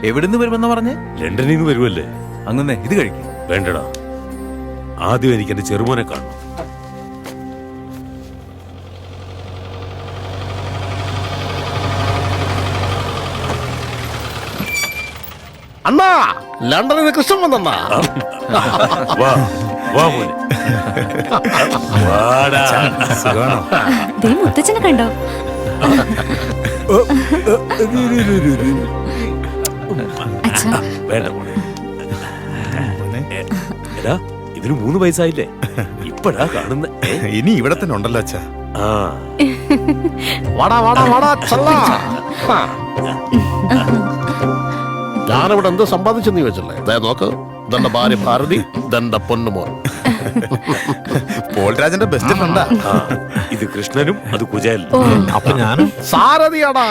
എവിടുന്ന് വരുമെന്ന് പറഞ്ഞേ? ലണ്ടനിൽ നിന്ന് വരുമല്ലേ? അങ്ങനെ ഇത് കഴിക്കും. വേണ്ടടാ, ആദ്യം എനിക്ക് എന്റെ ചെറുമോനെ കാണണം. അണ്ണാ, ലണ്ടനിൽ നിന്ന് കൃഷ്ണൻ വന്നണ്ണാ. വാ വാ മോനെ, വാടാ. മുത്തച്ഛനെ കണ്ടോ? വേണ്ട മോനെ. എടാ, ഇതിന് 3 വയസ്സായില്ലേ? ഇപ്പഴാ കാണുന്ന. ഇനി ഇവിടെ തന്നെ ഉണ്ടല്ലോ അച്ഛാ. ആ, വാടാ വാടാ വാടാ ചല്ലാ. ഞാനിവിടെ എന്ത് സമ്പാദിച്ചെന്ന് ചോദിച്ചല്ലേ? ദേ നോക്ക്, ഇതെന്റെ ഭാര്യ ഭാരതി, ഇതെന്റെ പൊന്നുമോൻ. പോൾരാജന്റെ ബെസ്റ്റ് ഫ്രണ്ടാ. ഇത് കൃഷ്ണനും അത് കുചേലും. അപ്പൊ ഞാനും സാരഥിയാടാ.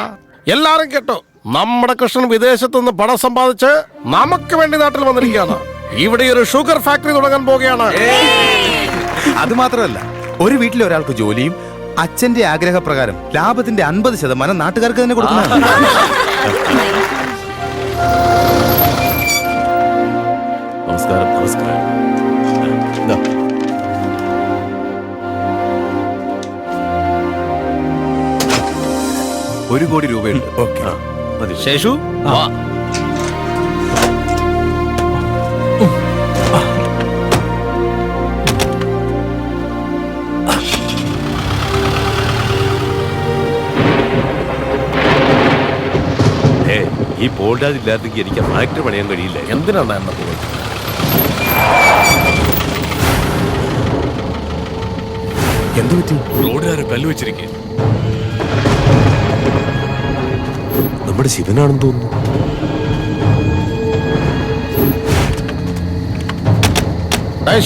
എല്ലാരും കേട്ടോ, നമ്മുടെ കൃഷ്ണൻ വിദേശത്തു നിന്ന് പണം സമ്പാദിച്ച് നമുക്ക് വേണ്ടി നാട്ടിൽ വന്നിരിക്കുകയാണ്. ഇവിടെ ഒരു ഷുഗർ ഫാക്ടറി തുടങ്ങാൻ പോവുകയാണ്. അത് മാത്രമല്ല, ഒരു വീട്ടിലെ ഒരാൾക്ക് ജോലിയും അച്ഛന്റെ ആഗ്രഹപ്രകാരം ലാഭത്തിന്റെ 50% നാട്ടുകാർക്ക് തന്നെ കൊടുക്കുന്നതാണ്. നമസ്കാരം. നമസ്കാരം. 1 കോടി രൂപയുണ്ട്. ഓക്കെ, മതി. ശേഷു വാ. ഈ പോൾരാജ് ഇല്ലാതെങ്കിൽ എനിക്ക് ഫാക്ടറി പണിയാൻ കഴിയില്ല. എന്തിനാണ് എന്നെ പോയി? എന്തു പറ്റി? റോഡുകാരെ കല്ല് വെച്ചിരിക്കുക. നമ്മുടെ ശിവനാണെന്ന് തോന്നുന്നു.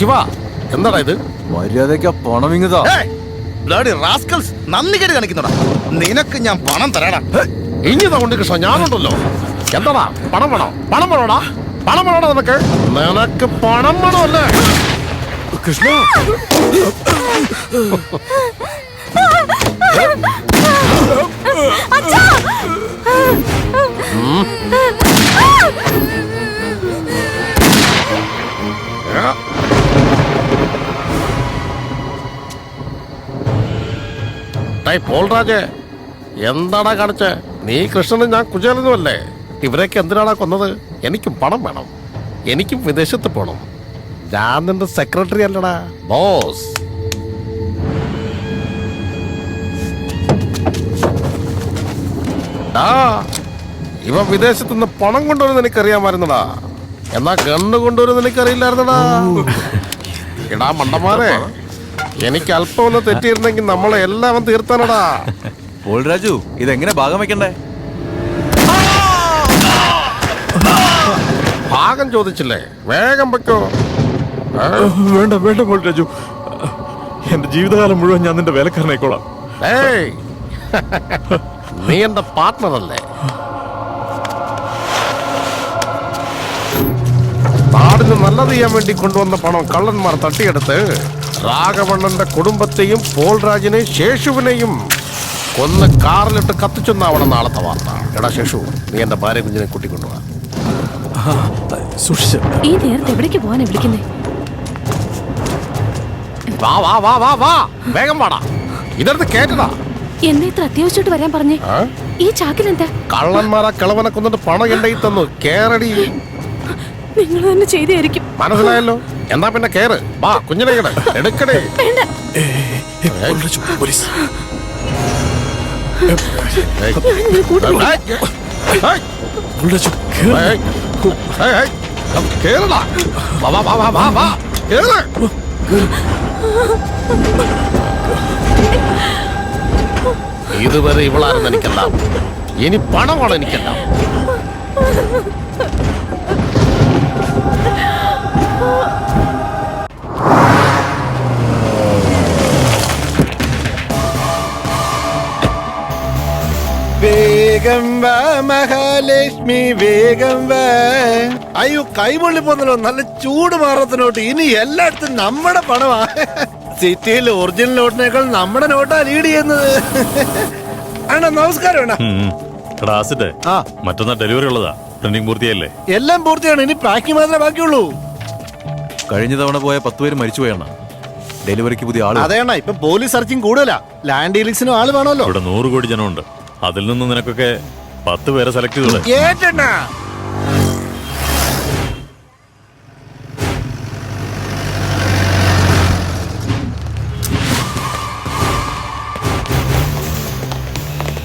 ശിവ, എന്താടാ ഇത്? മര്യാദയ്ക്ക് പണം ഇങ്ങതാ. നന്ദി കേട് കാണിക്കുന്നോടാ. നിനക്ക് ഞാൻ പണം തരാടാ. ഇഞ്ഞതാ കൊണ്ട് കൃഷ്ണ, ഞാനുണ്ടല്ലോ. എന്താടാ, പണം വേണോ? പണം വേണോടാ? പണം വേണോടാ നിനക്ക്? നിനക്ക് പണം വേണോ അല്ലേ കൃഷ്ണ? പോൾരാജേ, എന്താടാ കാണിച്ചേ? നീ കൃഷ്ണനും ഞാൻ കുചേലനുമല്ലേ? ഇവരൊക്കെ എന്തിനാടാ കൊന്നത്? എനിക്കും പണം വേണം, എനിക്കും വിദേശത്ത് പോണം. ഞാൻ നിന്റെ സെക്രട്ടറി അല്ലടാ, ബോസ്. ഇവ വിദേശത്ത് നിന്ന് പണം കൊണ്ടുവരുന്ന എനിക്കറിയാമായിരുന്നടാ, എന്നാ ഗണ്ണ് കൊണ്ടുവരുന്ന എനിക്കറിയില്ലായിരുന്നടാ. എടാ മണ്ടന്മാരെ, എനിക്ക് അല്പം ഒന്ന് തെറ്റിയിരുന്നെങ്കിൽ നമ്മളെ എല്ലാം തീർത്താനടാ. പോൾരാജു, ഇതെങ്ങനെ ഭാഗം വെക്കണ്ടേ? ഭാഗം ചോദിച്ചില്ലേ, വേഗം വെക്കോ. വേണ്ട വേണ്ട പോൾരാജു, എന്റെ ജീവിതകാലം മുഴുവൻ ഞാൻ നിന്റെ വേലക്കാരനായിക്കോളാം. ഏയ്, നീ എന്റെ പാർട്ട്ണർ അല്ലേ? നാടിന് നല്ലത് ചെയ്യാൻ വേണ്ടി കൊണ്ടുവന്ന പണം കള്ളന്മാർ തട്ടിയെടുത്ത് രാഘവണ്ണന്റെ കുടുംബത്തെയും പോൾരാജിനെയും ശേഷുവിനെയും കൊന്ന് കാറിലിട്ട് കത്തിച്ചെന്നാവണം നാളത്തെ വാർത്ത. എടാ ശേഷു, നീ എന്റെ ഭാര്യ കുഞ്ഞിനെ കൂട്ടിക്കൊണ്ടുപോവാ. ഈ നേരത്തെ എവിടേക്ക് പോവാനാ വിളിക്കുന്നേ? വാ വാ വാ വാ വാ, വേഗം വാടാ. ഇതെടുത്ത് കേട്ടടാ. എന്നെ ഇത്ര അത്യാവശ്യമായിട്ട് വരാൻ പറഞ്ഞേ? ഈ ചാക്കിലെന്താ? കള്ളന്മാരാ കിളവനെ കൊന്നിട്ട് പണം എന്റെ കയ്യിൽ തന്നു. കേറടി. നിങ്ങൾ തന്നെ ചെയ്തായിരിക്കും. മനസ്സിലായല്ലോ? എന്നാ പിന്നെ കേറ്. വാ, കുഞ്ഞിനെ എടുക്കടേ. കേറടാ. വാ വാ വാ വാ വാ, കേറ്. ഇതുവരെ ഇവളാരെന്ന് എനിക്കെല്ലാം, ഇനി പണമാണ് എനിക്കെല്ലാം. വേഗം വാ മഹാലക്ഷ്മി, വേഗം വാ. അയ്യോ, കൈപൊള്ളി പോന്നല്ലോ. നല്ല ചൂട് മാറത്തിനോട്ട്. ഇനി എല്ലായിടത്തും നമ്മുടെ പണമാ. സിറ്റിയിൽ ഒറിജിനൽ നോട്ടിനേക്കാൾ നമ്മുടെ നോട്ടാ ലീഡ് ചെയ്യുന്നത്. അണ്ണാ നമസ്കാരം. അണ്ണാ മറ്റന്നാ ഡെലിവറി ഉള്ളതാ. പ്രിന്റിംഗ് പൂർത്തിയല്ലേ? എല്ലാം പൂർത്തിയാണ്, ഇനി പാക്കിംഗ് മാത്രമേ ബാക്കിയുള്ളൂ. കഴിഞ്ഞ തവണ പോയ 10 പേര് മരിച്ചുപോയണ്ണ. ഡെലിവറിക്ക് പുതിയ ആള്. അതെയണ്ണ, ഇപ്പൊ പോലീസ് സെർച്ചിങ് കൂടുതലാ. ലാൻഡ് ഡീലിങ്സിനും ആള് വേണമല്ലോ. ഇവിടെ 100 കോടി ജനമുണ്ട്. അതിൽ നിന്ന് നിനക്കൊക്കെ 10 പേരെ സെലക്ട് ചെയ്തോളെ. ഏറ്റണ്ണ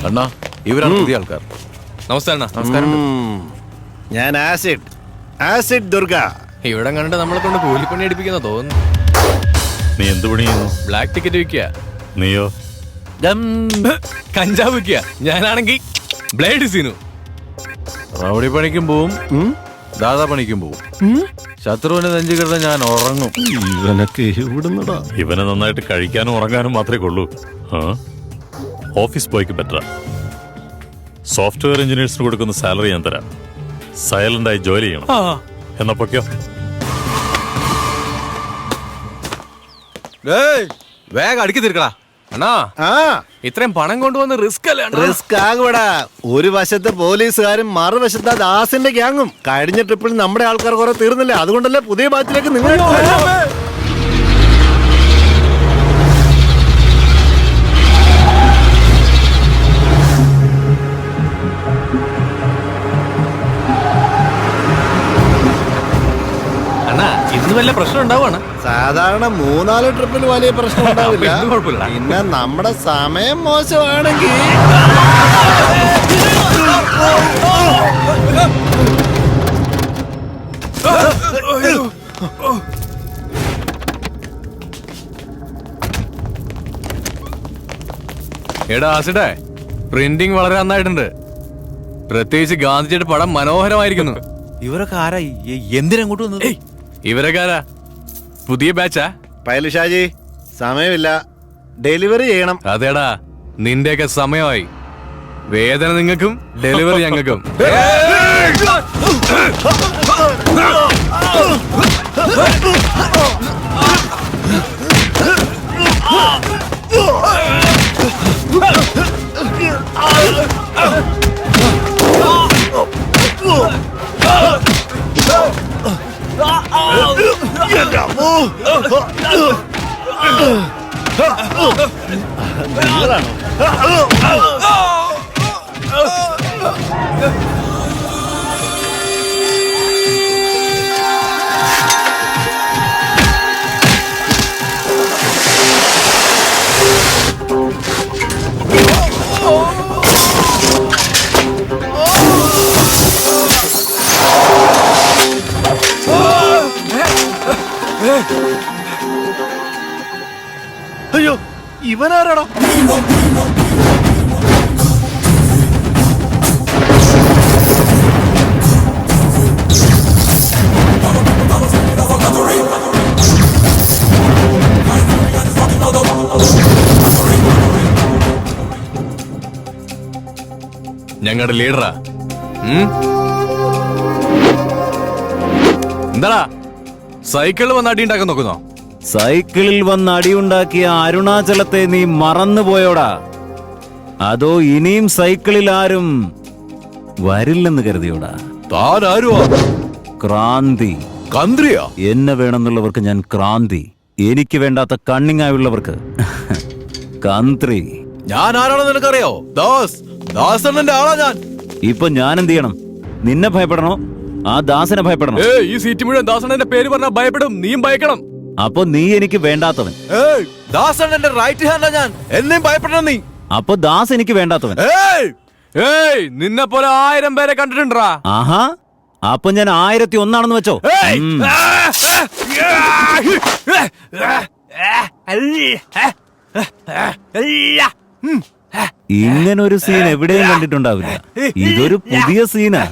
അണ്ണാ, ഇവരാണ് പുതിയ ആൾക്കാർ. നമസ്കാരം. നമസ്കാരം. ഞാൻ ആസിഡ് ദുർഗ. ഇവിടെ കണ്ടിട്ട് നമ്മളെ കൊണ്ട് കൂലിപ്പണി അടിപ്പിക്കുന്ന തോന്നുന്നു. നീ എന്ത് പണി ചെയ്യുന്നു? ബ്ലാക്ക് ടിക്കറ്റ് വിൽക്കുക. നീയോ? കഞ്ചാവ് വിൽക്കുക. ഞാനാണെങ്കിൽ ബ്ലേഡ് സീനു. റൗഡി പണിക്കും പോവും, ദാദാ പണിക്കും പോവും. ശത്രുവിനെ നെഞ്ചു കിടന്ന് ഞാൻ ഉറങ്ങും. ഇവനൊക്കെ ഇവിടുന്നടാ. ഇവനെ നന്നായിട്ട് കഴിക്കാനും ഉറങ്ങാനും മാത്രമേ കൊള്ളൂ. ഓഫീസ് ബോയ്ക്ക് ബെറ്ററാ. സോഫ്റ്റ്വെയർ എഞ്ചിനീയേഴ്സിന് കൊടുക്കുന്ന സാലറി ഞാൻ തരാം. സൈലന്റായി ജോലി ചെയ്യണം. എന്നപ്പൊക്കെയോ വേഗം അടുക്കി തീർക്കടാ. അണ്ണാ, ഇത്രയും പണം കൊണ്ടുവന്ന് റിസ്ക് അല്ലേ? റിസ്ക് ആകൂടാ. ഒരു വശത്ത് പോലീസുകാരും മറുവശത്ത് ദാസിന്റെ ഗ്യാങ്ങും. കഴിഞ്ഞ ട്രിപ്പിൽ നമ്മുടെ ആൾക്കാർ കുറെ തീർന്നില്ല. അതുകൊണ്ടല്ലേ പുതിയ ബാച്ചിലേക്ക് നിങ്ങൾ അണ്ണാ, ഇന്ന് വല്ല പ്രശ്നം ഉണ്ടാവുകയാണ്. സാധാരണ 3-4 ട്രിപ്പിൽ വലിയ പ്രശ്നം ഉണ്ടാവില്ല. അപ്പൊ ഇന്ന് കുഴപ്പമില്ല. പിന്നെ നമ്മുടെ സമയം മോശമാണെങ്കിൽ എടാ ആസിഡേ, പ്രിന്റിംഗ് വളരെ നന്നായിട്ടുണ്ട്. പ്രത്യേകിച്ച് ഗാന്ധിജിയുടെ പടം മനോഹരമായിരിക്കുന്നു. ഇവരൊക്കെ ആരാ? എന്തിനങ്ങോട്ട് വന്നത്? ഇവരൊക്കെ ആരാ? പുതിയ ബാച്ചാ? പൈലുഷാജി, സമയമില്ല, ഡെലിവറി ചെയ്യണം. അതേടാ, നിന്റെയൊക്കെ സമയമായി. വേദന നിങ്ങൾക്കും ഡെലിവറി ഞങ്ങൾക്കും. അയ്യോ, ഇവനാരാടോ? ഞങ്ങളുടെ ലീഡറാ. എന്താടാ, സൈക്കിളിൽ വന്ന് അടി ഉണ്ടാക്കാൻ നോക്കുന്നോ? സൈക്കിളിൽ വന്ന് അടിയുണ്ടാക്കിയ അരുണാചലത്തെ നീ മറന്നുപോയോടാ? അതോ ഇനിയും സൈക്കിളിൽ ആരും വരില്ലെന്ന് കരുതിയോടാ? താൻ ആരുവാ? ക്രാന്തി. കന്ത്രിയാ? എന്നെ വേണമെന്നുള്ളവർക്ക് ഞാൻ ക്രാന്തി, എനിക്ക് വേണ്ടാത്ത കണ്ണിങ്ങായുള്ളവർക്ക് കന്ത്രി. ഞാൻ ആരാണെന്ന് നിനക്കറിയോ? ദാസണ്ണന്റെ ആളാ ഞാൻ. ഇപ്പൊ ഞാൻ എന്ത് ചെയ്യണം? നിന്നെ ഭയപ്പെടണോ ആ ദാസനെ ഭയപ്പെടണോ? ഈ സീറ്റ് മുഴുവൻ ദാസണ്ണന്റെ പേര് പറഞ്ഞാൽ ഭയപ്പെടും. നീയും ഭയക്കണം. അപ്പൊ നീ എനിക്ക് വേണ്ടാത്തവൻ. ദാസണ്ണന്റെ റൈറ്റ് ഹാൻഡാ ഞാൻ. എന്നെയും ഭയപ്പെടണം നീ. അപ്പൊ ദാസ് എനിക്ക് വേണ്ടാത്തവൻ. നിന്നെ പോലെ 1000 പേരെ കണ്ടിട്ടുണ്ടാ. ആഹാ, അപ്പൊ ഞാൻ 1001 വെച്ചോ. ഇങ്ങനൊരു സീൻ എവിടെയും കണ്ടിട്ടുണ്ടാവില്ല. ഇതൊരു പുതിയ സീനാ.